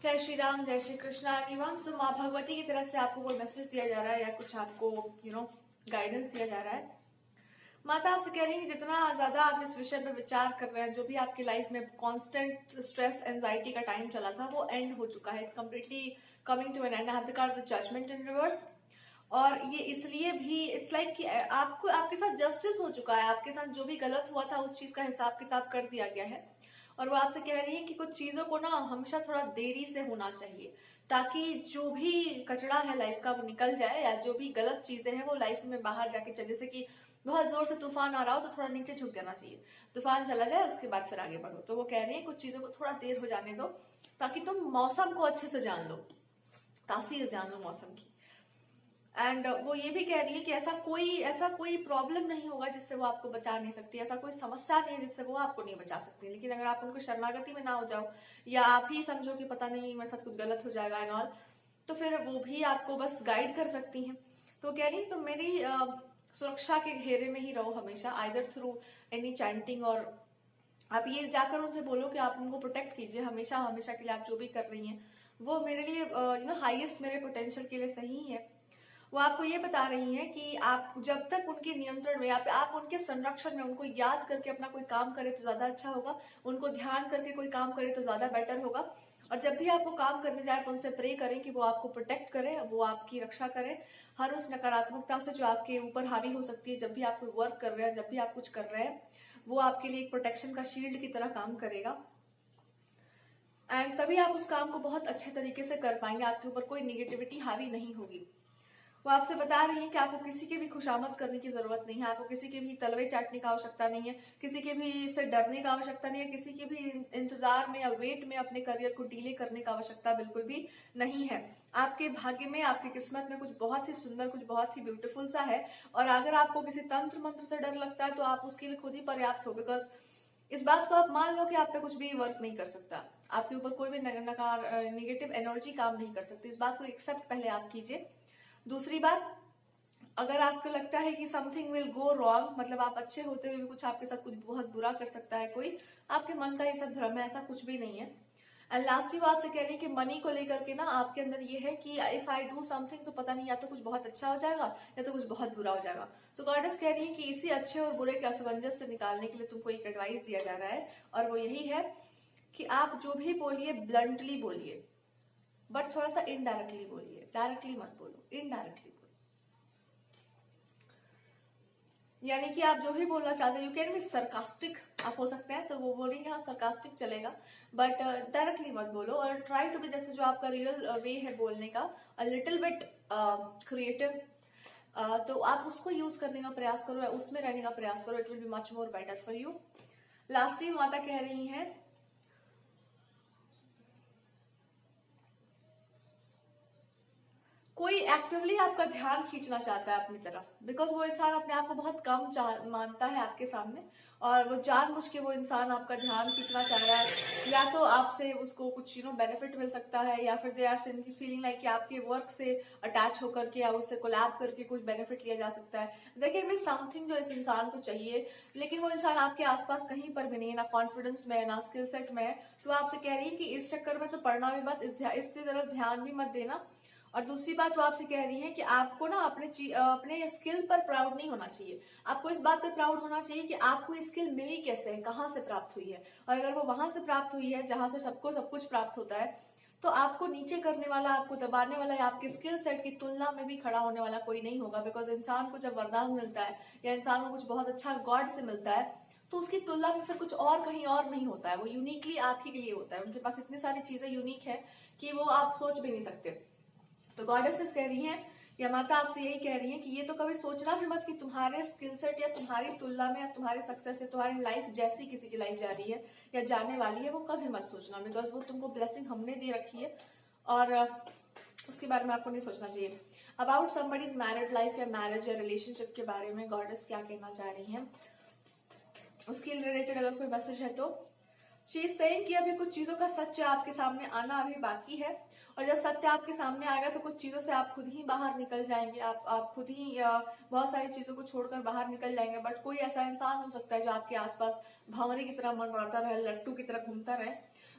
जय श्री राम, जय श्री कृष्णा एवरीवन। सो माँ भगवती की तरफ से आपको कोई मैसेज दिया जा रहा है या कुछ आपको गाइडेंस दिया जा रहा है। माता आपसे कह रही है कि जितना ज्यादा आप इस विषय पे विचार कर रहे हैं, जो भी आपकी लाइफ में कांस्टेंट स्ट्रेस एंजाइटी का टाइम चला था वो एंड हो चुका है। It's completely coming to an end. I have the card of the judgement in reverse. और ये इसलिए भी इट्स लाइक कि आपको आपके साथ जस्टिस हो चुका है। आपके साथ जो भी गलत हुआ था उस चीज का हिसाब किताब कर दिया गया है। और वो आपसे कह रही है कि कुछ चीजों को ना हमेशा थोड़ा देरी से होना चाहिए, ताकि जो भी कचरा है लाइफ का वो निकल जाए, या जो भी गलत चीजें हैं वो लाइफ में बाहर जाके चले। जैसे कि बहुत जोर से तूफान आ रहा हो तो थोड़ा नीचे झुक जाना चाहिए, तूफान चला जाए उसके बाद फिर आगे बढ़ो। तो वो कह रही है कुछ चीजों को थोड़ा देर हो जाने दो, ताकि तुम मौसम को अच्छे से जान लो, तासीर जान लो मौसम की। एंड वो ये भी कह रही है कि ऐसा कोई प्रॉब्लम नहीं होगा जिससे वो आपको बचा नहीं सकती, ऐसा कोई समस्या नहीं है जिससे वो आपको नहीं बचा सकती। लेकिन अगर आप उनको शरणागति में ना हो जाओ, या आप ही समझो कि पता नहीं मेरे साथ कुछ गलत हो जाएगा एंड ऑल, तो फिर वो भी आपको बस गाइड कर सकती हैं। तो कह रही है तुम मेरी सुरक्षा के घेरे में ही रहो हमेशा, आइदर थ्रू एनी चैंटिंग, और आप ये जाकर उनसे बोलो कि आप उनको प्रोटेक्ट कीजिए हमेशा हमेशा के लिए। आप जो भी कर रही हैं वो मेरे लिए हाईएस्ट मेरे पोटेंशियल के लिए सही है। वो आपको ये बता रही हैं कि आप जब तक उनके नियंत्रण में, आप उनके संरक्षण में, उनको याद करके अपना कोई काम करें तो ज्यादा अच्छा होगा, उनको ध्यान करके कोई काम करें तो ज्यादा बेटर होगा। और जब भी आप वो काम करने जाए तो उनसे प्रे करें कि वो आपको प्रोटेक्ट करें, वो आपकी रक्षा करें हर उस नकारात्मकता से जो आपके ऊपर हावी हो सकती है। जब भी आप कोई वर्क कर रहे हैं, जब भी आप कुछ कर रहे हैं, वो आपके लिए एक प्रोटेक्शन का शील्ड की तरह काम करेगा। एंड तभी आप उस काम को बहुत अच्छे तरीके से कर पाएंगे, आपके ऊपर कोई निगेटिविटी हावी नहीं होगी। वो आपसे बता रही है कि आपको किसी के भी खुशामद करने की जरूरत नहीं है, आपको किसी के भी तलवे चाटने का आवश्यकता नहीं है, किसी के भी से डरने का आवश्यकता नहीं है, किसी के भी इंतजार में या वेट में अपने करियर को डीले करने का आवश्यकता बिल्कुल भी नहीं है। आपके भाग्य में, आपकी किस्मत में कुछ बहुत ही सुंदर, कुछ बहुत ही ब्यूटीफुल सा है। और अगर आपको किसी तंत्र मंत्र से डर लगता है तो आप उसके लिए खुद ही पर्याप्त हो, बिकॉज इस बात को आप मान लो कि आप पे कुछ भी वर्क नहीं कर सकता, आपके ऊपर कोई भी नेगेटिव एनर्जी काम नहीं कर सकती। इस बात को एक्सेप्ट पहले आप कीजिए। दूसरी बात, अगर आपको लगता है कि समथिंग विल गो रॉन्ग, मतलब आप अच्छे होते हुए भी कुछ आपके साथ कुछ बहुत बुरा कर सकता है कोई, आपके मन का ये सब भ्रम है, ऐसा कुछ भी नहीं है। एंड लास्टली वो आपसे कह रही है कि मनी को लेकर के ना आपके अंदर ये है कि इफ आई डू समथिंग तो पता नहीं या तो कुछ बहुत अच्छा हो जाएगा या तो कुछ बहुत बुरा हो जाएगा। सो गॉडेस कह रही है कि इसी अच्छे और बुरे के असमंजस से निकालने के लिए तुमको एक एडवाइस दिया जा रहा है, और वो यही है कि आप जो भी बोलिए ब्लंटली बोलिए, बट थोड़ा सा इनडायरेक्टली बोलिए, डायरेक्टली मत बोलो, इनडायरेक्टली बोलो। यानी कि आप जो भी बोलना चाहते हैं, यू कैन बी सरकास्टिक, आप हो सकते हैं, तो वो बोलेंगे हाँ सरकास्टिक चलेगा, बट डायरेक्टली मत बोलो। और ट्राई टू बी, जैसे जो आपका रियल वे है बोलने का, अ लिटिल बिट क्रिएटिव, तो आप उसको यूज करने का प्रयास करो, या उसमें रहने का प्रयास करो। It will be much more better for you. Lastly माता कह रही हैं कोई एक्टिवली आपका ध्यान खींचना चाहता है अपनी तरफ, बिकॉज वो इंसान अपने आप को बहुत कम मानता है आपके सामने, और वो जानबूझ के वो इंसान आपका ध्यान खींचना चाह रहा है। या तो आपसे उसको कुछ बेनिफिट मिल सकता है, या फिर दे आर फीलिंग लाइक कि आपके वर्क से अटैच होकर के या उससे कोलैब करके कुछ बेनिफिट लिया जा सकता है। देखिए भी समथिंग जो इस इंसान को चाहिए, लेकिन वो इंसान आपके आसपास कहीं पर भी नहीं है, ना कॉन्फिडेंस में, ना स्किल सेट में है। तो आपसे कह रही है कि इस चक्कर में तो पढ़ना भी मत, इसकी तरफ ध्यान भी मत देना। और दूसरी बात वो आपसे कह रही है कि आपको ना अपने स्किल पर प्राउड नहीं होना चाहिए। आपको इस बात पर प्राउड होना चाहिए कि आपको स्किल मिली कैसे है, कहाँ से प्राप्त हुई है। और अगर वो वहां से प्राप्त हुई है जहां से सबको सब कुछ प्राप्त होता है, तो आपको नीचे करने वाला, आपको दबाने वाला, या आपके स्किल सेट की तुलना में भी खड़ा होने वाला कोई नहीं होगा। बिकॉज इंसान को जब वरदान मिलता है या इंसान को कुछ बहुत अच्छा गॉड से मिलता है, तो उसकी तुलना में फिर कुछ और कहीं और नहीं होता है, वो यूनिकली आप ही के लिए होता है। उनके पास इतनी सारी चीजें यूनिक है कि वो आप सोच भी नहीं सकते। तो गॉडेसेस कह रही हैं, या माता आपसे यही कह रही है कि ये तो कभी सोचना भी मत कि तुम्हारे स्किल सेट या तुम्हारी तुलना में या तुम्हारे सक्सेस या तुम्हारी लाइफ जैसी किसी की लाइफ जा रही है या जाने वाली है, वो कभी मत सोचना। बिकॉज वो तुमको ब्लेसिंग हमने दे रखी है, और उसके बारे में आपको नहीं सोचना चाहिए। अबाउट समबडीज मैरिड लाइफ या मैरिज या रिलेशनशिप के बारे में गॉडेस क्या कहना चाह रही हैं, उसके रिलेटेड अगर कोई मैसेज है तो शी इज सेइंग कि अभी कुछ चीजों का सच आपके सामने आना अभी बाकी है, और जब सत्य आपके सामने आएगा तो कुछ चीजों से आप खुद ही बाहर निकल जाएंगे, आप खुद ही बहुत सारी चीजों को छोड़कर बाहर निकल जाएंगे। बट कोई ऐसा इंसान हो सकता है जो आपके आसपास भंवरे की तरह मंडराता रहे, लट्टू की तरह घूमता रहे,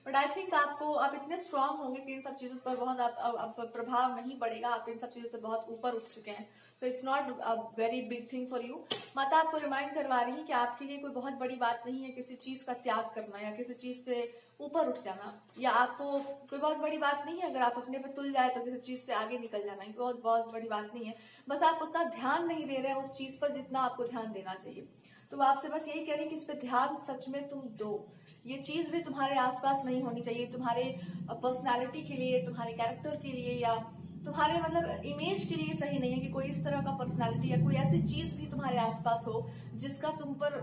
बट आई थिंक आप इतने स्ट्रांग होंगे कि इन सब चीजों पर बहुत आप प्रभाव नहीं पड़ेगा, आप इन सब चीजों से बहुत ऊपर उठ चुके हैं, so it's not a very big thing for you. माता आपको रिमाइंड करवा रही है कि आपके लिए कोई बहुत बड़ी बात नहीं है किसी चीज का त्याग करना या किसी चीज से ऊपर उठ जाना, या आपको कोई बहुत बड़ी बात नहीं है अगर आप अपने पे तुल जाए तो किसी चीज से आगे निकल जाना, ये बहुत बहुत बड़ी बात नहीं है। बस आप उतना ध्यान नहीं दे रहे हैं उस चीज पर जितना आपको ध्यान देना चाहिए। तो वो आपसे बस यही कह रही है कि इस पे ध्यान सच में तुम दो। ये चीज भी तुम्हारे आसपास नहीं होनी चाहिए, तुम्हारे पर्सनालिटी के लिए, तुम्हारे कैरेक्टर के लिए, या तुम्हारे मतलब इमेज के लिए सही नहीं है कि कोई इस तरह का पर्सनालिटी या कोई ऐसी चीज भी तुम्हारे आसपास हो जिसका तुम पर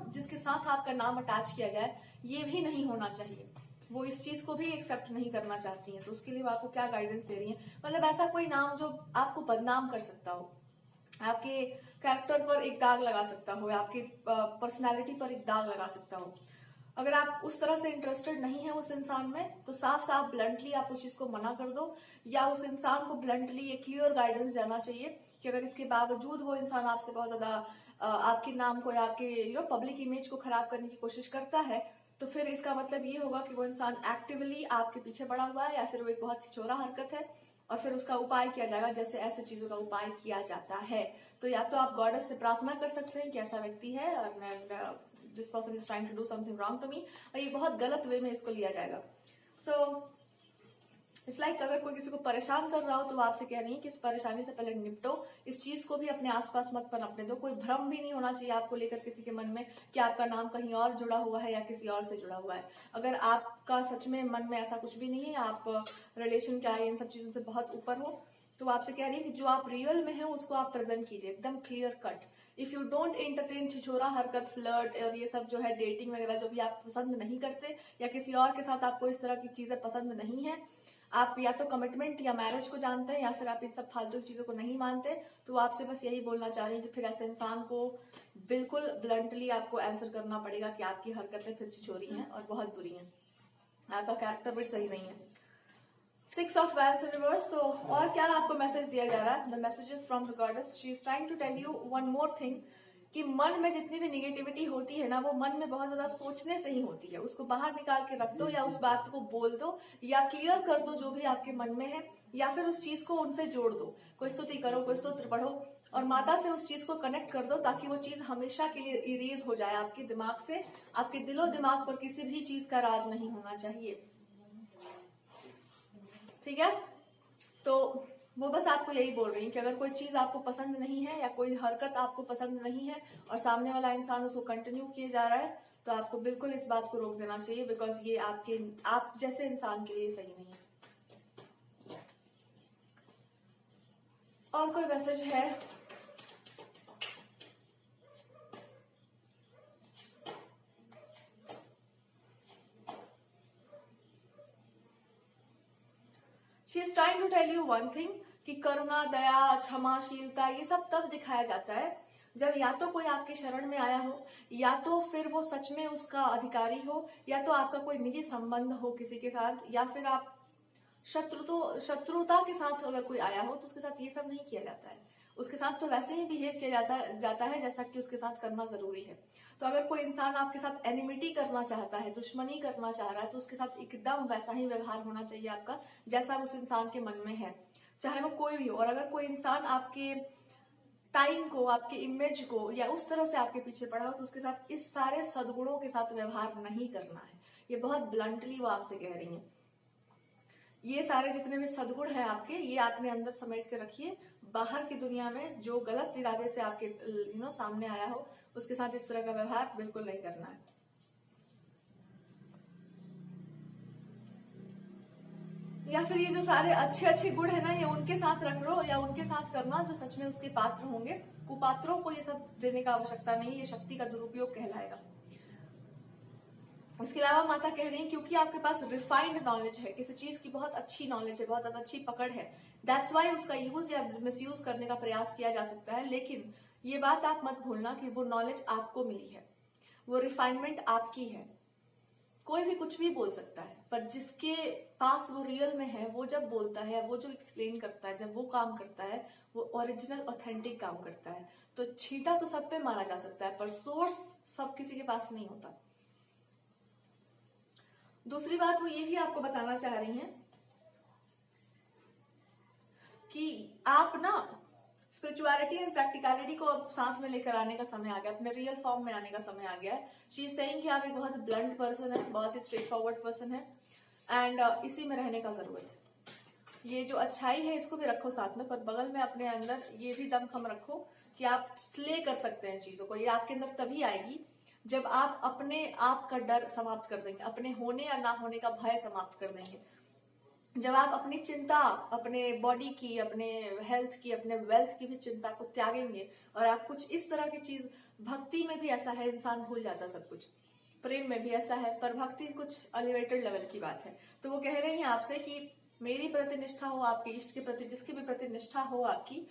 जिसके साथ आपका नाम अटैच किया जाए, ये भी नहीं होना चाहिए। वो इस चीज को भी एक्सेप्ट नहीं करना चाहती है, तो उसके लिए वो आपको क्या गाइडेंस दे रही है, मतलब ऐसा कोई नाम जो आपको बदनाम कर सकता हो, आपके कैरेक्टर पर एक दाग लगा सकता हो, आपकी पर्सनालिटी पर एक दाग लगा सकता हो। अगर आप उस तरह से इंटरेस्टेड नहीं है उस इंसान में, तो साफ साफ ब्लंटली आप उस चीज को मना कर दो, या उस इंसान को ब्लंटली एक क्लियर गाइडेंस जाना चाहिए कि अगर इसके बावजूद वो इंसान आपसे बहुत ज्यादा आपके नाम को या आपके पब्लिक इमेज को खराब करने की कोशिश करता है, तो फिर इसका मतलब ये होगा कि वो इंसान एक्टिवली आपके पीछे पड़ा हुआ है, या फिर वो एक बहुत छिछोरा हरकत है, और फिर उसका उपाय किया जाएगा जैसे ऐसे चीजों का उपाय किया जाता है। तो या तो आप गॉडेस से प्रार्थना कर सकते हैं कि ऐसा व्यक्ति है और this person is trying to do something wrong to me, और ये बहुत गलत वे में इसको लिया जाएगा। सो इट्स लाइक अगर कोई किसी को परेशान कर रहा हो तो वो आपसे कह रही है कि इस परेशानी से पहले निपटो, इस चीज को भी अपने आसपास मत पनपने दो। कोई भ्रम भी नहीं होना चाहिए आपको लेकर किसी के मन में कि आपका नाम कहीं और जुड़ा हुआ है या किसी और से जुड़ा हुआ है। अगर आपका सच में मन में ऐसा कुछ भी नहीं है, आप रिलेशन क्या है इन सब चीजों से बहुत ऊपर हो, तो वो आपसे कह रही है कि जो आप रियल में है उसको आप प्रेजेंट कीजिए एकदम clear cut. If you don't entertain छिछोरा हरकत, फ्लर्ट और ये सब जो है डेटिंग वगैरह जो भी आप पसंद नहीं करते, या किसी और के साथ आपको इस तरह की चीजें पसंद नहीं है, आप या तो कमिटमेंट या मैरिज को जानते हैं या फिर आप इन सब फालतू चीजों को नहीं मानते, तो आपसे बस यही बोलना चाह रही हैं कि फिर ऐसे इंसान को बिल्कुल ब्लंटली आपको आंसर करना पड़ेगा कि आपकी हरकतें फिर छिछोरी हैं और बहुत बुरी हैं, आपका कैरेक्टर भी सही नहीं है। 6 ऑफ वैंड्स इन रिवर्स। तो और क्या आपको मैसेज दिया जा रहा है? The messages from the goddess, she is trying to tell you one more thing कि मन में जितनी भी निगेटिविटी होती है ना, वो मन में बहुत ज्यादा सोचने से ही होती है। उसको बाहर निकाल के रख दो, या उस बात को बोल दो, या क्लियर कर दो जो भी आपके मन में है, या फिर उस चीज को उनसे जोड़ दो। कोई स्तुति करो, कोई स्तोत्र पढ़ो और माता से उस चीज को कनेक्ट कर दो, ताकि वो चीज हमेशा के लिए इरेज हो जाए आपके दिमाग से। आपके दिलो दिमाग पर किसी भी चीज का राज नहीं होना चाहिए, ठीक है? तो वो बस आपको यही बोल रही है कि अगर कोई चीज आपको पसंद नहीं है या कोई हरकत आपको पसंद नहीं है और सामने वाला इंसान उसको कंटिन्यू किए जा रहा है, तो आपको बिल्कुल इस बात को रोक देना चाहिए, बिकॉज ये आप जैसे इंसान के लिए सही नहीं है। और कोई मैसेज है? She is trying to tell you one thing कि करुणा, दया, क्षमाशीलता ये सब तब दिखाया जाता है जब या तो कोई आपके शरण में आया हो, या तो फिर वो सच में उसका अधिकारी हो, या तो आपका कोई निजी संबंध हो किसी के साथ, या फिर आप शत्रुता के साथ अगर कोई आया हो तो उसके साथ ये सब नहीं किया जाता है। उसके साथ तो वैसे ही बिहेव किया जाता है जैसा कि उसके साथ करना जरूरी है। तो अगर कोई इंसान आपके साथ एनिमिटी करना चाहता है, दुश्मनी करना चाह रहा है, तो उसके साथ एकदम वैसा ही व्यवहार होना चाहिए आपका जैसा उस इंसान के मन में है, चाहे वो कोई भी हो। और अगर कोई इंसान आपके टाइम को, आपके इमेज को या उस तरह से आपके पीछे पड़ा हो, तो उसके साथ इस सारे सद्गुणों के साथ व्यवहार नहीं करना है। ये बहुत ब्लंटली वो आपसे कह रही हैं। ये सारे जितने भी सद्गुण है आपके, ये आपने अंदर समेट के रखिए। बाहर की दुनिया में जो गलत इरादे से आपके सामने आया हो, उसके साथ इस तरह का व्यवहार बिल्कुल नहीं करना है। या फिर ये जो सारे अच्छे अच्छे गुण है ना, ये उनके साथ रख लो, या उनके साथ करना जो सच में उसके पात्र होंगे। कुपात्रों को ये सब देने का आवश्यकता नहीं, ये शक्ति का दुरुपयोग कहलाएगा। उसके अलावा माता कह रही है क्योंकि आपके पास रिफाइंड नॉलेज है, किसी चीज की बहुत अच्छी नॉलेज है, बहुत ज्यादा अच्छी पकड़ है, दैट्स वाई उसका यूज या मिसयूज करने का प्रयास किया जा सकता है। लेकिन ये बात आप मत भूलना कि वो नॉलेज आपको मिली है, वो रिफाइनमेंट आपकी है। कोई भी कुछ भी बोल सकता है, पर जिसके पास वो रियल में है, वो जब बोलता है, वो जो एक्सप्लेन करता है, जब वो काम करता है, वो ओरिजिनल ऑथेंटिक काम करता है। तो छींटा तो सब पे मारा जा सकता है, पर सोर्स सब किसी के पास नहीं होता। दूसरी बात वो ये भी आपको बताना चाह रही हैं कि आप ना स्पिरिचुअलिटी एंड प्रैक्टिकलिटी को अब साथ में लेकर आने का समय आ गया, अपने रियल फॉर्म में आने का समय आ गया है। शी इज सेइंग कि आप एक बहुत ब्लंट पर्सन है, बहुत ही स्ट्रेट फॉरवर्ड पर्सन है एंड इसी में रहने का जरूरत है। ये जो अच्छाई है इसको भी रखो साथ में, पर बगल में अपने अंदर ये भी दमखम रखो कि आप स्ले कर सकते हैं चीजों को। ये आपके अंदर तभी आएगी जब आप अपने आप का डर समाप्त कर देंगे, अपने होने या ना होने का भय समाप्त कर देंगे, जब आप अपनी चिंता, अपने बॉडी की, अपने हेल्थ की, अपने वेल्थ की भी चिंता को त्यागेंगे और आप कुछ इस तरह की चीज, भक्ति में भी ऐसा है, इंसान भूल जाता सब कुछ, प्रेम में भी ऐसा है, पर भक्ति कुछ एलिवेटेड लेवल की बात है। तो वो कह रहे हैं आपसे कि मेरी प्रति निष्ठा हो, आपके इष्ट के प्रति जिसकी भी प्रति निष्ठा हो आपकी,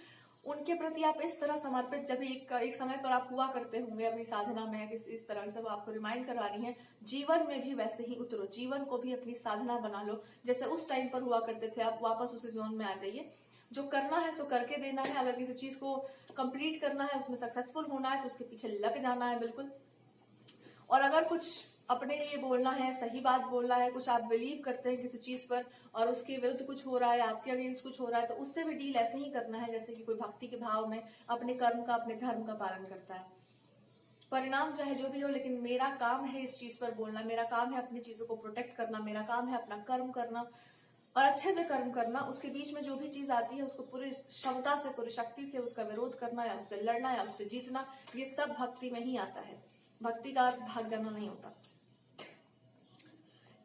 उनके प्रति आप इस तरह समर्पित, जब एक समय पर आप हुआ करते होंगे अपनी साधना में, इस तरह से वो आपको रिमाइंड करा रही है, जीवन में भी वैसे ही उतरो, जीवन को भी अपनी साधना बना लो जैसे उस टाइम पर हुआ करते थे। आप वापस उसी जोन में आ जाइए, जो करना है सो करके देना है। अगर किसी चीज को कंप्लीट करना है, उसमें सक्सेसफुल होना है तो उसके पीछे लग जाना है बिल्कुल। और अगर कुछ अपने लिए बोलना है, सही बात बोलना है, कुछ आप बिलीव करते हैं किसी चीज पर और उसके विरुद्ध कुछ हो रहा है, आपके अगेंस्ट कुछ हो रहा है, तो उससे भी डील ऐसे ही करना है जैसे कि कोई भक्ति के भाव में अपने कर्म का, अपने धर्म का पालन करता है। परिणाम चाहे जो भी हो, लेकिन मेरा काम है इस चीज पर बोलना, मेरा काम है अपनी चीजों को प्रोटेक्ट करना, मेरा काम है अपना कर्म करना और अच्छे से कर्म करना। उसके बीच में जो भी चीज आती है उसको पूरी क्षमता से, पूरी शक्ति से उसका विरोध करना या उससे लड़ना या उससे जीतना, ये सब भक्ति में ही आता है। भक्ति का अर्थ भाग जाना नहीं होता।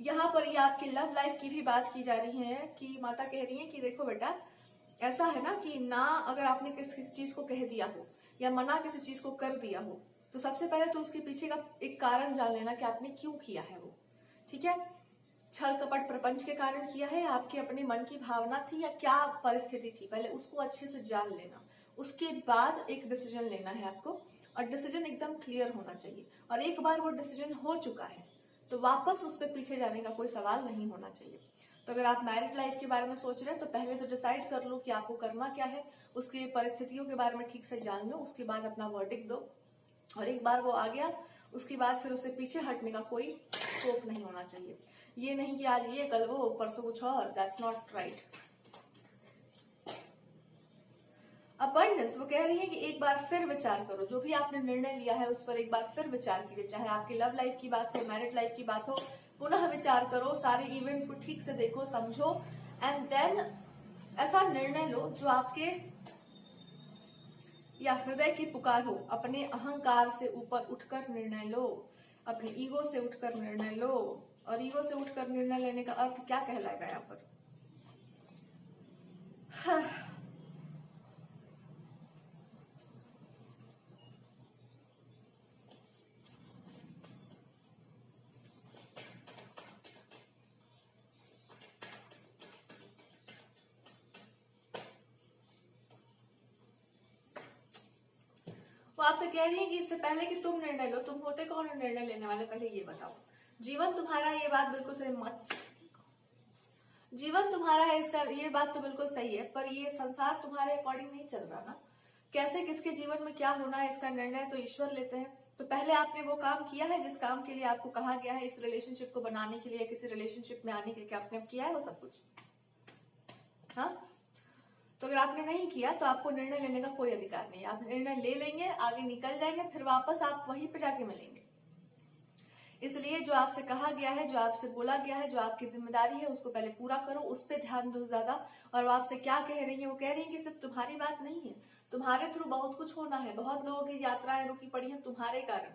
यहाँ पर ये आपकी लव लाइफ की भी बात की जा रही है कि माता कह रही है कि देखो बेटा, ऐसा है ना कि ना अगर आपने किसी चीज को कह दिया हो या मना किसी चीज को कर दिया हो, तो सबसे पहले तो उसके पीछे का एक कारण जान लेना कि आपने क्यों किया है वो। ठीक है, छल कपट प्रपंच के कारण किया है, आपके अपने मन की भावना थी या क्या परिस्थिति थी, पहले उसको अच्छे से जान लेना। उसके बाद एक डिसीजन लेना है आपको और डिसीजन एकदम क्लियर होना चाहिए। और एक बार वो डिसीजन हो चुका है तो वापस उस पर पीछे जाने का कोई सवाल नहीं होना चाहिए। तो अगर आप मैरिड लाइफ के बारे में सोच रहे हैं तो पहले तो डिसाइड कर लो कि आपको करना क्या है, उसकी परिस्थितियों के बारे में ठीक से जान लो, उसके बाद अपना वर्डिक्ट दो। और एक बार वो आ गया उसके बाद फिर उससे पीछे हटने का कोई स्कोप नहीं होना चाहिए। ये नहीं कि आज ये कल वो परसों कुछ और, दैट्स नॉट राइट। अबंडेंस वो कह रही है कि एक बार फिर विचार करो, जो भी आपने निर्णय लिया है उस पर एक बार फिर विचार कीजिए, चाहे आपकी लव लाइफ की बात हो, मैरिड लाइफ की बात हो, पुनः विचार करो, सारे इवेंट्स को ठीक से देखो, समझो एंड देन ऐसा निर्णय लो जो आपके या हृदय की पुकार हो। अपने अहंकार से ऊपर उठकर निर्णय लो, अपने ईगो से उठकर निर्णय लो। और ईगो से उठकर निर्णय लेने का अर्थ क्या कहलाएगा यहाँ पर? वो आपसे कह रही है कि इससे पहले कि तुम निर्णय लो, तुम होते कौन हो निर्णय लेने वाले, पहले ये बताओ। जीवन तुम्हारा, ये बात बिल्कुल सही मत, जीवन तुम्हारा है, इसका ये बात तो बिल्कुल सही है, पर ये संसार तुम्हारे अकॉर्डिंग नहीं चल रहा ना। कैसे किसके जीवन में क्या होना है इसका निर्णय तो ईश्वर लेते हैं। तो पहले आपने वो काम किया है जिस काम के लिए आपको कहा गया है, इस रिलेशनशिप को बनाने के लिए, किसी रिलेशनशिप में आने के लिए आपने किया है वो सब कुछ? हाँ, तो अगर आपने नहीं किया तो आपको निर्णय लेने का कोई अधिकार नहीं। आप निर्णय ले लेंगे, आगे निकल जाएंगे, फिर वापस आप वहीं पे जाके मिलेंगे। इसलिए जो आपसे कहा गया है, जो आपसे बोला गया है, जो आपकी जिम्मेदारी है, उसको पहले पूरा करो, उस पर ध्यान दो ज्यादा। और वो आपसे क्या कह रही है? वो कह रही है कि सिर्फ तुम्हारी बात नहीं है, तुम्हारे थ्रू बहुत कुछ होना है, बहुत लोगों की यात्राएं रुकी पड़ी हैं तुम्हारे कारण।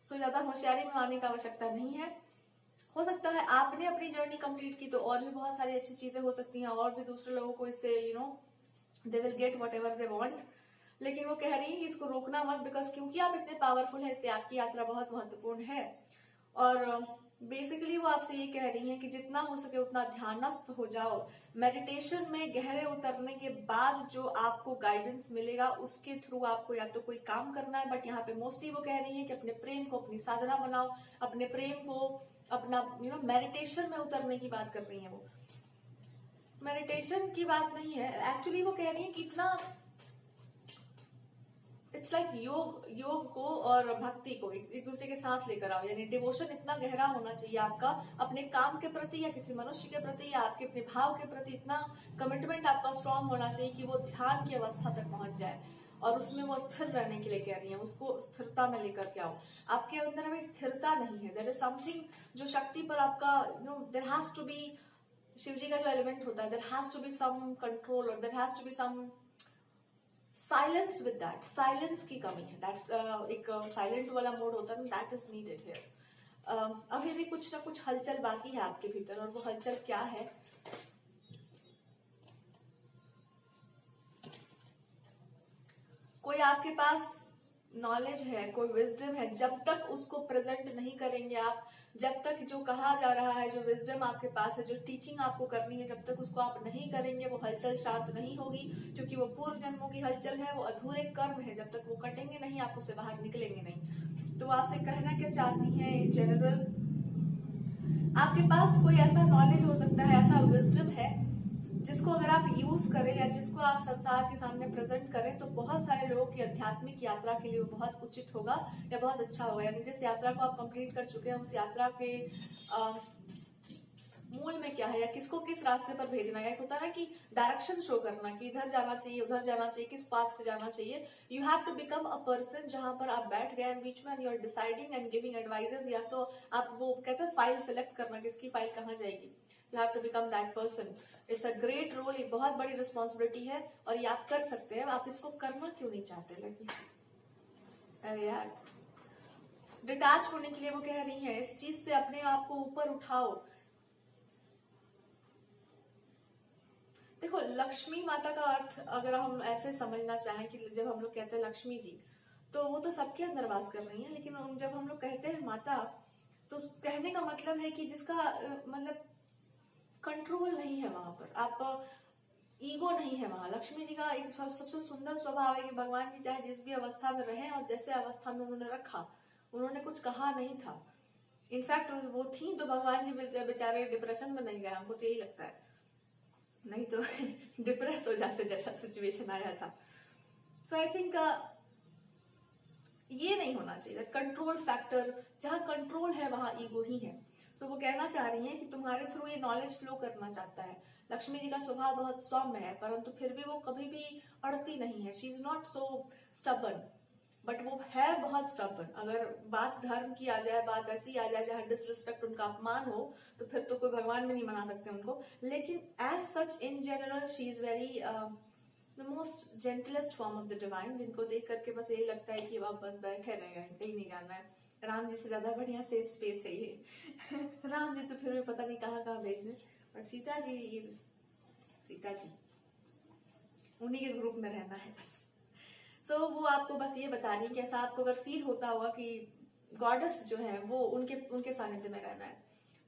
सो ज्यादा होशियारी में आने की आवश्यकता नहीं है। हो सकता है आपने अपनी जर्नी कंप्लीट की तो और भी बहुत सारी अच्छी चीजें हो सकती हैं, और भी दूसरे लोगों को इससे they will get what ever they want. लेकिन वो कह रही है कि इसको रोकना मत, बिकॉज क्योंकि आप इतने पावरफुल हैं, इसलिए आपकी यात्रा बहुत महत्वपूर्ण है। और बेसिकली वो आपसे ये कह रही है कि जितना हो सके उतना ध्यानस्थ हो जाओ। मेडिटेशन में गहरे उतरने के बाद जो आपको गाइडेंस मिलेगा उसके थ्रू आपको या तो कोई काम करना है, बट यहाँ पे मोस्टली वो कह रही है कि अपने प्रेम को अपनी साधना बनाओ, अपने प्रेम को अपना मेडिटेशन में उतरने की बात कर रही है। वो इट्स लाइक योग को और भक्ति को एक दूसरे के साथ लेकर आओ, यानी डिवोशन इतना गहरा होना चाहिए आपका अपने काम के प्रति या किसी मनुष्य के प्रति या आपके अपने भाव के प्रति, इतना कमिटमेंट आपका स्ट्रांग होना चाहिए कि वो ध्यान की अवस्था तक पहुंच जाए और उसमें वो स्थिर रहने के लिए कह रही है, उसको स्थिरता में लेकर के आओ। आपके अंदर में स्थिरता नहीं है, देयर इज समथिंग जो शक्ति पर आपका there has to be, Shiv ji का जो एलिमेंट होता है, there has to be some control और there has to be some silence with that, silence की कमी है, दैट एक साइलेंट वाला मोड होता है, दैट इज नीडेड हियर। अभी भी कुछ ना कुछ हलचल बाकी है आपके भीतर, और वो हलचल क्या है? कोई आपके पास नॉलेज है, कोई विजडम है, जब तक उसको प्रेजेंट नहीं करेंगे आप, जब तक जो कहा जा रहा है, जो विजडम आपके पास है, जो टीचिंग आपको करनी है, जब तक उसको आप नहीं करेंगे वो हलचल शांत नहीं होगी, क्योंकि वो पूर्व जन्मों की हलचल है, वो अधूरे कर्म है, जब तक वो कटेंगे नहीं आप उससे बाहर निकलेंगे नहीं। तो आपसे कहना क्या चाहती हैं इन जनरल, आपके पास कोई ऐसा नॉलेज हो सकता है, ऐसा विजडम है जिसको अगर आप यूज करें या जिसको आप संसार के सामने प्रेजेंट करें तो बहुत सारे लोगों की आध्यात्मिक यात्रा के लिए वो बहुत उचित होगा या बहुत अच्छा होगा। यानी जिस यात्रा को आप कंप्लीट कर चुके हैं उस यात्रा के मूल में क्या है या किसको किस रास्ते पर भेजना है। होता है कि डायरेक्शन शो करना कि इधर जाना चाहिए, उधर जाना चाहिए, किस पाथ से जाना चाहिए। You have to become a person जहां पर आप बैठ गए बीच में, you are deciding and giving advices, या तो आप वो कहते हैं फाइल सेलेक्ट करना, किसकी फाइल कहाँ जाएगी। You have to become that person. It's a great role, एक बहुत बड़ी रिस्पॉन्सिबिलिटी है और ये आप कर सकते हैं। आप इसको करना क्यों नहीं चाहते? लड़की, अरे यार, डिटैच होने के लिए वो कह रही है, इस चीज से अपने आप को ऊपर उठाओ। देखो, लक्ष्मी माता का अर्थ अगर हम ऐसे समझना चाहें कि जब हम लोग कहते हैं लक्ष्मी जी, तो वो तो सबके अंदर वास कर रही है, लेकिन जब हम लोग कहते हैं माता, तो कहने का मतलब है कि जिसका मतलब कंट्रोल नहीं है वहां पर, आप ईगो नहीं है वहां। लक्ष्मी जी का एक सबसे सुंदर स्वभाव है कि भगवान जी चाहे जिस भी अवस्था में रहे और जैसे अवस्था में उन्होंने रखा, उन्होंने कुछ कहा नहीं था। इनफैक्ट वो थी तो भगवान जी बेचारे डिप्रेशन में नहीं गए, हमको तो यही लगता है, नहीं तो डिप्रेस हो जाते जैसा सिचुएशन आया था। सो आई थिंक ये नहीं होना चाहिए कंट्रोल फैक्टर, जहां कंट्रोल है वहां ईगो ही है। सो वो कहना चाह रही है कि तुम्हारे थ्रू ये नॉलेज फ्लो करना चाहता है। लक्ष्मी जी का स्वभाव बहुत सौम्य है, परंतु फिर भी वो कभी भी अड़ती नहीं है। She is not so stubborn, but वो है बहुत स्टबर्न। अगर बात धर्म की आ जाए, बात ऐसी आ जाए जहाँ डिसरिस्पेक्ट, उनका अपमान हो, तो फिर तो कोई भगवान में नहीं मना सकते उनको। लेकिन as such in general she is very the most gentlest form of the divine, जिनको देख करके बस यही लगता है कि अब बस बैठे रहेगा, कहीं नहीं जाना है। राम जी से ज्यादा बढ़िया सेफ स्पेस है ये। राम जी तो फिर भी पता नहीं कहाँ भेजने, बट सीता जी इज सीता जी, उन्हीं के ग्रुप में रहना है बस। सो वो आपको बस ये बता रही है कि ऐसा आपको अगर फील होता होगा कि गॉडेस जो है वो उनके सानिध्य में रहना है।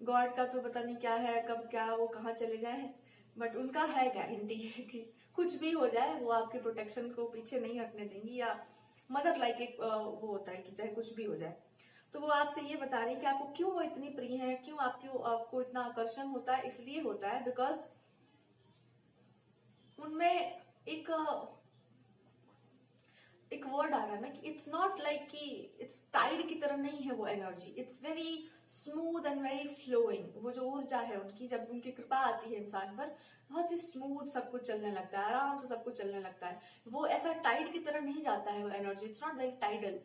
गॉड का तो पता नहीं क्या है, कब क्या वो कहाँ चले जाए, बट उनका है गारंटी है कि कुछ भी हो जाए वो आपके प्रोटेक्शन को पीछे नहीं हटने देंगी, या मदर लाइक एक वो होता है कि चाहे कुछ भी हो जाए। तो वो आपसे ये बता रही है कि आपको क्यों वो इतनी प्रिय है, क्यों आपको इतना आकर्षण होता है। इसलिए होता है बिकॉज उनमें एक वर्ड आ रहा है ना कि इट्स नॉट लाइक कि इट्स टाइड की तरह नहीं है वो energy, it's very smooth and very flowing. वो जो ऊर्जा है उनकी, जब उनकी कृपा आती है इंसान पर, बहुत ही स्मूथ सब कुछ चलने लगता है, आराम से सब कुछ चलने लगता है। वो ऐसा टाइड की तरह नहीं जाता है वो energy, it's not very tidal.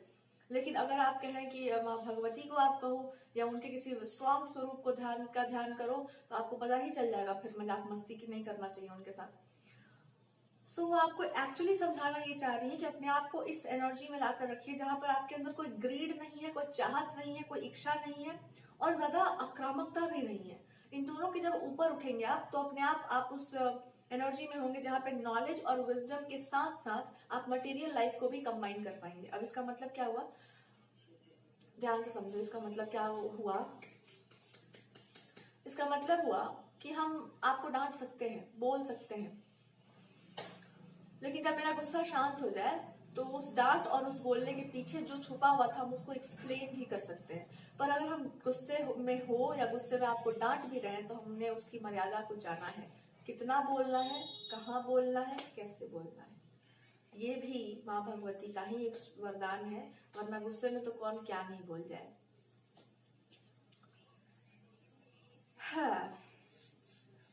लेकिन अगर आप कहें कि माँ भगवती को आप कहो या उनके किसी स्ट्रॉन्ग स्वरूप को ध्यान करो, तो आपको पता ही चल जाएगा फिर मजाक मस्ती की नहीं करना चाहिए उनके साथ। सो वो आपको एक्चुअली समझाना ये चाह रही है कि अपने आप को इस एनर्जी में लाकर रखिए जहां पर आपके अंदर कोई ग्रीड नहीं है, कोई चाहत नहीं है, कोई इच्छा नहीं है और ज्यादा आक्रामकता भी नहीं है। इन दोनों के जब ऊपर उठेंगे आप, तो अपने आप उस एनर्जी में होंगे जहां पे नॉलेज और विजडम के साथ साथ आप मटेरियल लाइफ को भी कंबाइन कर पाएंगे। अब इसका मतलब क्या हुआ, ध्यान से समझो। इसका मतलब क्या हुआ, इसका मतलब हुआ कि हम आपको डांट सकते हैं, बोल सकते हैं, लेकिन जब मेरा गुस्सा शांत हो जाए तो उस डांट और उस बोलने के पीछे जो छुपा हुआ था हम उसको एक्सप्लेन भी कर सकते हैं। पर अगर हम गुस्से में हो या गुस्से में आपको डांट भी रहे तो हमने उसकी मर्यादा को जाना है, कितना बोलना है, कहाँ बोलना है, कैसे बोलना है। ये भी माँ भगवती का ही एक वरदान है, वरना गुस्से में तो कौन क्या नहीं बोल जाए। हाँ,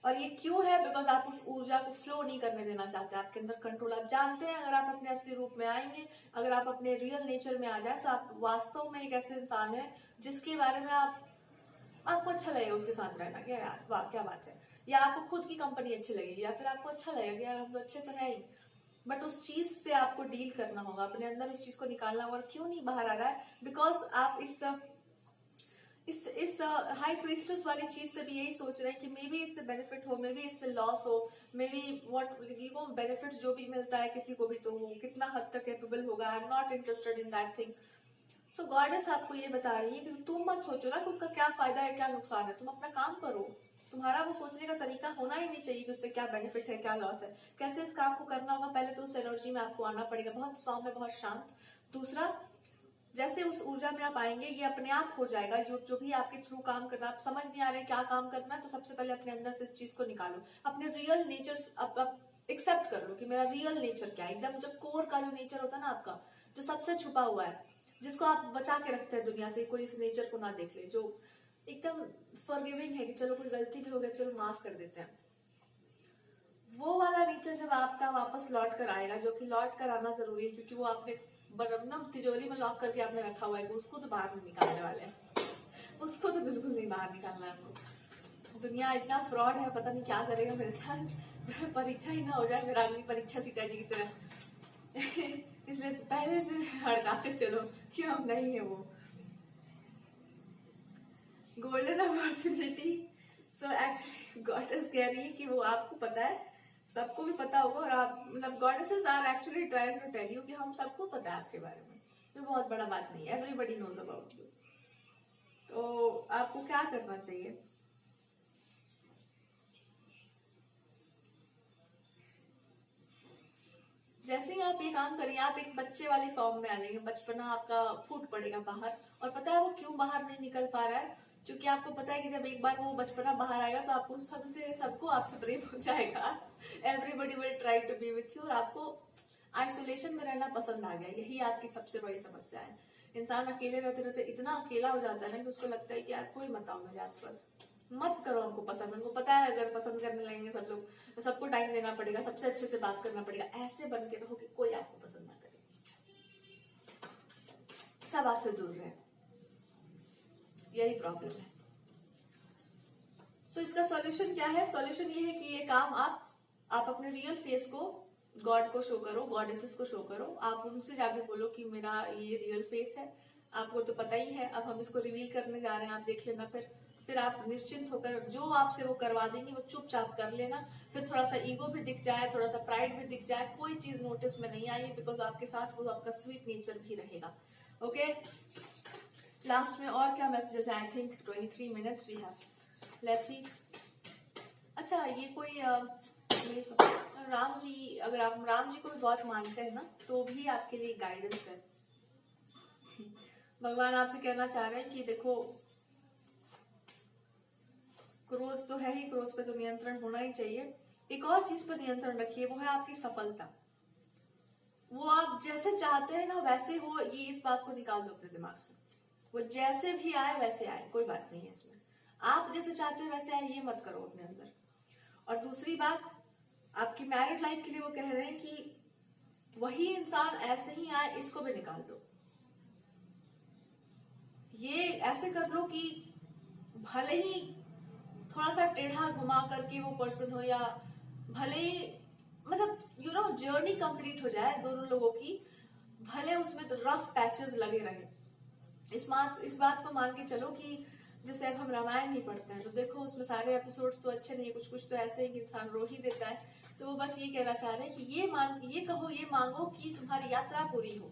और ये क्यों है? बिकॉज आप उस ऊर्जा को फ्लो नहीं करने देना चाहते, आपके अंदर कंट्रोल। आप जानते हैं अगर आप अपने असली रूप में आएंगे, अगर आप अपने रियल नेचर में आ जाए, तो आप वास्तव में एक ऐसे इंसान है जिसके बारे में आपको अच्छा लगेगा उसके साथ रहना, क्या यार वाह क्या बात है, या आपको खुद की कंपनी अच्छी लगेगी, या फिर आपको अच्छा लगेगा यार हम तो अच्छे तो है ही। बट उस चीज से आपको डील करना होगा, अपने अंदर उस चीज को निकालना होगा। क्यों नहीं बाहर आ रहा है? बिकॉज आप इस हाई प्रीस्टेस वाली चीज से भी यही सोच रहे हैं कि मे बी इससे बेनिफिट हो, मे बी इससे लॉस हो, मे बी व्हाट बेनिफिट जो भी मिलता है किसी को भी, तो वो कितना हद तक कैपेबल होगा। I am not interested in that thing. So goddess आपको ये बता रही है कि तुम मत सोचो ना कि उसका क्या फायदा है क्या नुकसान है, तुम अपना काम करो। तुम्हारा वो सोचने का तरीका होना ही नहीं चाहिए कि उससे क्या बेनिफिट है क्या लॉस है, कैसे इस काम को करना होगा। पहले तो उस एनर्जी में आपको आना पड़ेगा, बहुत सौम्य बहुत शांत। दूसरा, जैसे उस ऊर्जा में आप आएंगे ये अपने आप हो जाएगा। जो भी आपके थ्रू काम करना, आप समझ नहीं आ रहे क्या काम करना है, तो सबसे पहले अपने अंदर से इस चीज को निकालो, अपने रियल नेचर आप एक्सेप्ट कर लो कि मेरा रियल नेचर क्या है। एकदम जो कोर का जो नेचर होता है ना आपका, जो सबसे छुपा हुआ है, जिसको आप बचा के रखते हैं दुनिया से, कोई इस नेचर को ना देख ले, जो एकदम फॉरगिविंग है कि चलो कोई गलती भी हो गया चलो माफ कर देते हैं, वो वाला नेचर जब आपका वापस लौट कर आएगा, जो कि लौट कर आना जरूरी है क्योंकि वो आपने बरमनम तिजोरी में लॉक करके आपने रखा हुआ है, उसको तो बाहर नहीं निकालने वाले हैं, उसको तो बिल्कुल नहीं बाहर निकालना है आपको। दुनिया इतना फ्रॉड है, पता नहीं क्या करेगा मेरे साथ। परीक्षा ही ना हो जाए मेरा अगली परीक्षा सीताजी की तरह। इसलिए तो पहले से हड़काते चलो क्यों हम नहीं है वो golden opportunity. So actually goddess कह रही है कि वो आपको पता है, सबको भी पता होगा, और आप मतलब goddesses are actually trying to tell you कि हम सबको पता है आपके बारे में, ये बहुत बड़ा बात नहीं है, एवरीबडी नोज अबाउट यू। तो आपको क्या करना चाहिए? जैसे ही आप ये काम करिए, आप एक बच्चे वाली फॉर्म में आ जाएंगे, बचपना आपका फूट पड़ेगा बाहर। और पता है वो क्यों बाहर नहीं निकल पा रहा है? क्योंकि आपको पता है कि जब एक बार वो बचपना बाहर आएगा तो आपको सबको आपसे प्रेम हो जाएगा। Everybody will try to be with you, और आपको आइसोलेशन में रहना पसंद आ गया। यही आपकी सबसे बड़ी समस्या है। इंसान अकेले रहते रहते इतना अकेला हो जाता है ना कि उसको लगता है कि यार कोई मत आओ मेरे आसपास, मत करो हमको पसंद। हमको पता है अगर पसंद करने लगेंगे सब लोग तो सबको टाइम देना पड़ेगा, सबसे अच्छे से बात करना पड़ेगा, ऐसे बन के रहो कि कोई आपको पसंद ना करे, सब आपसे दूर रहे। यही प्रॉब्लम है। सो इसका सॉल्यूशन क्या है? सॉल्यूशन ये है कि ये काम आप अपने रियल फेस को गॉड को शो करो, गॉडेसेस को शो करो। आप उनसे जाके बोलो कि मेरा ये रियल फेस है, आपको तो पता ही है, अब हम इसको रिवील करने जा रहे हैं, आप देख लेना। फिर आप निश्चिंत होकर जो आपसे वो करवा देंगी वो चुपचाप कर लेना। फिर थोड़ा सा ईगो भी दिख जाए, थोड़ा सा प्राइड भी दिख जाए, कोई चीज नोटिस में नहीं आई, बिकॉज आपके साथ वो आपका स्वीट नेचर भी रहेगा। ओके, लास्ट में और क्या मैसेजेस है? I think 23 minutes we have, let's see. अच्छा, ये कोई राम जी, अगर आप राम जी को भी बहुत मानते हैं ना, तो भी आपके लिए गाइडेंस है। भगवान आपसे कहना चाह रहे हैं कि देखो, क्रोध तो है ही, क्रोध पे तो नियंत्रण होना ही चाहिए। एक और चीज पर नियंत्रण रखिए, वो है आपकी सफलता। वो आप जैसे चाहते हैं ना वैसे हो, ये इस बात को निकाल दो अपने दिमाग से। वो जैसे भी आए वैसे आए, कोई बात नहीं है इसमें। आप जैसे चाहते हैं वैसे आए, ये मत करो अपने अंदर। और दूसरी बात, आपकी मैरिड लाइफ के लिए वो कह रहे हैं कि वही इंसान ऐसे ही आए, इसको भी निकाल दो। ये ऐसे कर लो कि भले ही थोड़ा सा टेढ़ा घुमा करके वो पर्सन हो, या भले ही मतलब जर्नी कंप्लीट हो जाए दोनों लोगों की, भले उसमें तो रफ पैचेस लगे रहे। इस बात को मान के चलो कि जैसे अब हम रामायण ही पढ़ते हैं तो देखो उसमें सारे एपिसोड्स तो अच्छे नहीं है, कुछ कुछ तो ऐसे ही कि इंसान रो ही देता है। तो वो बस ये कहना चाह रहे हैं कि ये मांगो कि तुम्हारी यात्रा पूरी हो।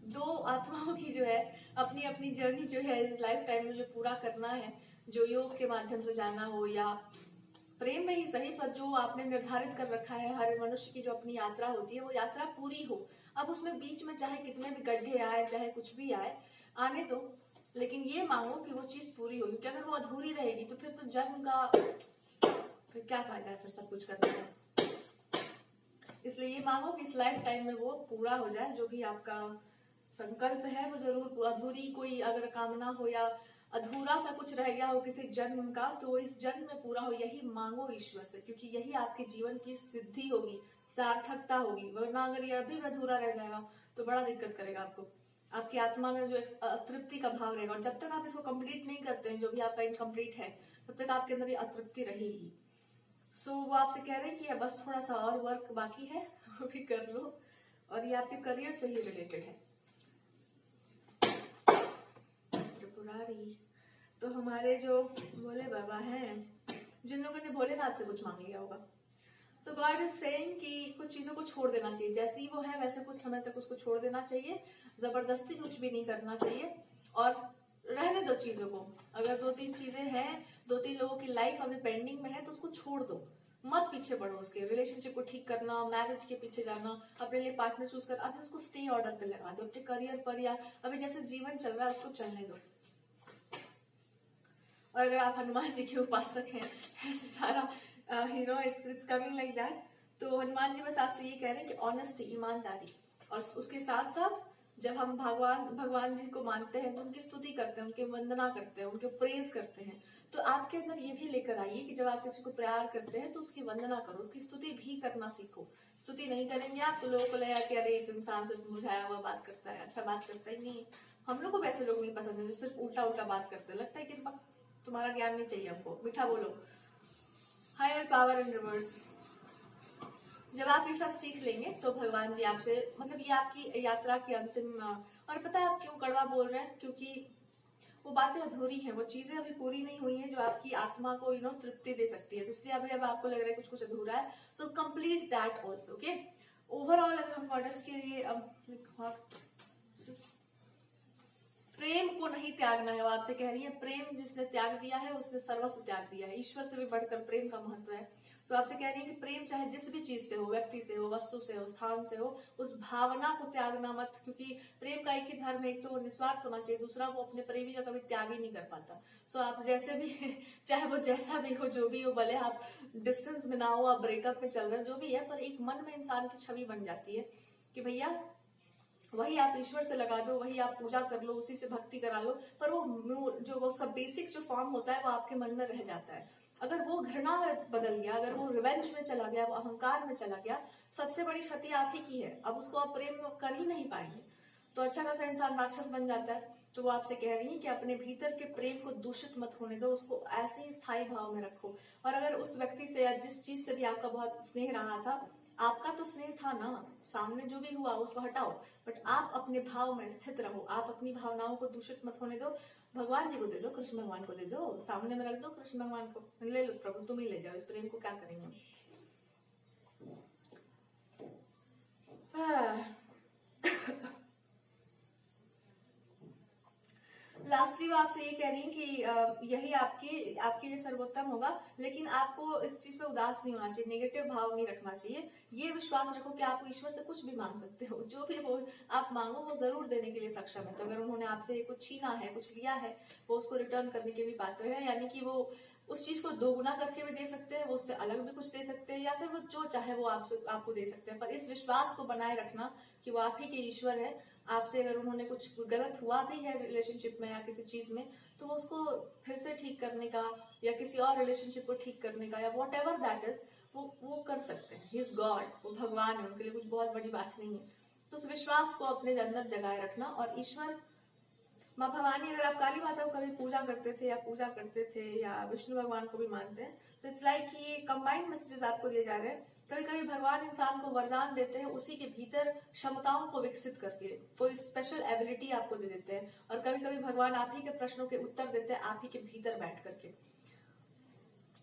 दो आत्माओं की जो है अपनी अपनी जर्नी जो है इस लाइफ टाइम में जो पूरा करना है, जो योग के माध्यम से जाना हो या प्रेम में ही सही, पर जो आपने निर्धारित कर रखा है, हर मनुष्य की जो अपनी यात्रा होती है वो यात्रा पूरी हो। अब उसमें बीच में चाहे कितने भी गड्ढे आए, चाहे कुछ भी आए, आने दो, लेकिन ये मांगो कि वो चीज पूरी हो। क्योंकि अगर वो अधूरी रहेगी तो फिर तो जन्म का फिर क्या फायदा है फिर सब कुछ करने का। इसलिए ये मांगो कि इस लाइफ टाइम में वो पूरा हो जाए, जो भी आपका संकल्प है वो जरूर। अधूरी कोई अगर कामना हो या अधूरा सा कुछ रह गया हो किसी जन्म का, तो इस जन्म में पूरा हो, यही मांगो ईश्वर से, क्योंकि यही आपके जीवन की सिद्धि होगी, सार्थकता होगी। वरना अगर ये अभी अधूरा रह जाएगा तो बड़ा दिक्कत करेगा आपको, आपकी आत्मा में जो अतृप्ति का भाव रहेगा। और जब तक आप इसको कंप्लीट नहीं करते हैं, जो भी आपका इनकम्प्लीट है, तब तक आपके अंदर ये अतृप्ति रहेगी। सो वो आपसे कह रहे हैं कि बस थोड़ा सा और वर्क बाकी है, वो भी कर लो। और ये आपके करियर से ही रिलेटेड है। त्रिपुरारी तो हमारे जो भोले बाबा हैं, जिन लोगों ने भोलेनाथ से कुछ मांग लिया होगा, सो गॉड इज सेइंग कि कुछ चीजों को छोड़ देना चाहिए, जैसी वो है वैसे कुछ समय तक उसको छोड़ देना चाहिए, जबरदस्ती कुछ भी नहीं करना चाहिए, और रहने दो चीजों को। अगर 2-3 चीजें हैं, 2-3 लोगों की लाइफ अभी पेंडिंग में है, तो उसको छोड़ दो, मत पीछे बढ़ो उसके। रिलेशनशिप को ठीक करना, मैरिज के पीछे जाना, अपने लिए पार्टनर चूज कर, अभी उसको स्टे ऑर्डर पे लगा दो। अपने करियर पर या अभी जैसे जीवन चल रहा है उसको चलने दो। और अगर आप हनुमान जी के उपासक हैं, ऐसे सारा इट्स कमिंग लाइक दैट, तो हनुमान जी बस आपसे ये कह रहे हैं कि ऑनेस्टी, ईमानदारी, और उसके साथ साथ जब हम भगवान जी को मानते हैं तो उनकी स्तुति करते हैं, उनकी वंदना करते हैं, उनके प्रेज करते हैं। तो आपके अंदर ये भी लेकर आइए कि जब आप किसी को प्यार करते हैं तो उसकी वंदना करो, उसकी स्तुति भी करना सीखो। स्तुति नहीं करेंगे आप तो लोगों को लगेगा कि अरे इस इंसान सिर्फ मुरझाया हुआ बात करता है, अच्छा बात करता ही नहीं। हम लोग को वैसे लोग नहीं पसंद है जो सिर्फ उल्टा उल्टा बात करते हैं। लगता है कि तुम्हारा ज्ञान नहीं चाहिए हमको, मीठा बोलो। Higher power in reverse. जब आप ये सब सीख लेंगे तो भगवान जी आपसे, मतलब ये आपकी यात्रा की अंतिम, और पता है आप क्यों कड़वा बोल रहे हैं, क्योंकि वो बातें अधूरी हैं, वो चीजें अभी पूरी नहीं हुई हैं जो आपकी आत्मा को तृप्ति दे सकती है। तो इसलिए अभी अब आपको लग रहा है कुछ कुछ अधूरा है, so complete that also. Okay, overall अगर हम गॉडेस के लिए प्रेम को नहीं त्यागना है, वो आपसे कह रही है प्रेम जिसने त्याग दिया है उसने सर्वस्व त्याग दिया है। ईश्वर से भी बढ़कर प्रेम का महत्व है। तो आपसे कह रही है कि प्रेम चाहे जिस भी चीज से हो, व्यक्ति से हो, वस्तु से हो, स्थान से हो, उस भावना को त्यागना मत, क्योंकि प्रेम का एक ही धर्म है, एक तो वो निस्वार्थ होना चाहिए, दूसरा वो अपने प्रेमी का कभी त्याग ही नहीं कर पाता। सो आप जैसे भी चाहे वो जैसा भी हो, जो भी हो, भले आप डिस्टेंस में ना हो, आप ब्रेकअप में चल रहे हो, जो भी है, पर एक मन में इंसान की छवि बन जाती है कि भैया वही आप ईश्वर से लगा दो, वही आप पूजा कर लो, उसी से भक्ति करा लो, पर वो जो उसका बेसिक जो फॉर्म होता है वो आपके मन में रह जाता है। अगर वो घृणा में बदल गया, अगर वो रिवेंज में चला गया, वो अहंकार में चला गया, सबसे बड़ी क्षति आप ही की है। अब उसको आप प्रेम कर ही नहीं पाएंगे, तो अच्छा खासा इंसान राक्षस बन जाता है। तो वो आपसे कह रही है कि अपने भीतर के प्रेम को दूषित मत होने दो, उसको ऐसे ही स्थायी भाव में रखो। और अगर उस व्यक्ति से या जिस चीज से भी आपका बहुत स्नेह रहा था, आपका तो स्नेह था ना, सामने जो भी हुआ उसको हटाओ, बट आप अपने भाव में स्थित रहो, आप अपनी भावनाओं को दूषित मत होने दो। भगवान जी को दे दो, कृष्ण भगवान को दे दो, सामने में रख दो कृष्ण भगवान को, ले लो प्रभु तुम ही ले जाओ, इस प्रेम को क्या करेंगे। लास्टली वो आपसे ये कह रही है कि यही आपके लिए सर्वोत्तम होगा, लेकिन आपको इस चीज पे उदास नहीं होना चाहिए, नेगेटिव भाव नहीं रखना चाहिए। ये विश्वास रखो कि आप ईश्वर से कुछ भी मांग सकते हो, जो भी वो आप मांगो वो जरूर देने के लिए सक्षम है। तो अगर उन्होंने आपसे कुछ छीना है, कुछ लिया है, वो उसको रिटर्न करने के भी पात्र है, यानी कि वो उस चीज को दोगुना करके भी दे सकते हैं, वो उससे अलग भी कुछ दे सकते हैं, या फिर वो जो चाहे वो आपको दे सकते हैं। पर इस विश्वास को बनाए रखना कि वो आप ही के ईश्वर है। आपसे अगर उन्होंने कुछ गलत हुआ भी है रिलेशनशिप में या किसी चीज में, तो वो उसको फिर से ठीक करने का या किसी और रिलेशनशिप को ठीक करने का या वॉट एवर दैट इज, वो कर सकते हैं। ही इज गॉड, वो भगवान है, उनके लिए कुछ बहुत बड़ी बात नहीं है। तो उस विश्वास को अपने अंदर जगाए रखना। और ईश्वर माँ भवानी, अगर आप काली माता को कभी पूजा करते थे या विष्णु भगवान को भी मानते हैं, तो इट्स लाइक कि ये कंबाइंड मैसेजेस आपको दिए जा रहे हैं। कभी कभी भगवान इंसान को वरदान देते हैं उसी के भीतर क्षमताओं को विकसित करके, कोई स्पेशल एबिलिटी आपको दे देते हैं। और कभी कभी भगवान आप ही के प्रश्नों के उत्तर देते हैं आप ही के भीतर बैठ करके।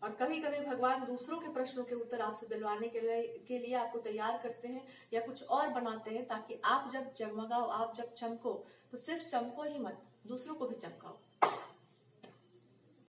और कभी कभी भगवान दूसरों के प्रश्नों के उत्तर आपसे दिलवाने के लिए आपको तैयार करते हैं या कुछ और बनाते हैं, ताकि आप जब जगमगाओ, आप जब चमको, तो सिर्फ चमको ही मत, दूसरों को भी चमकाओ।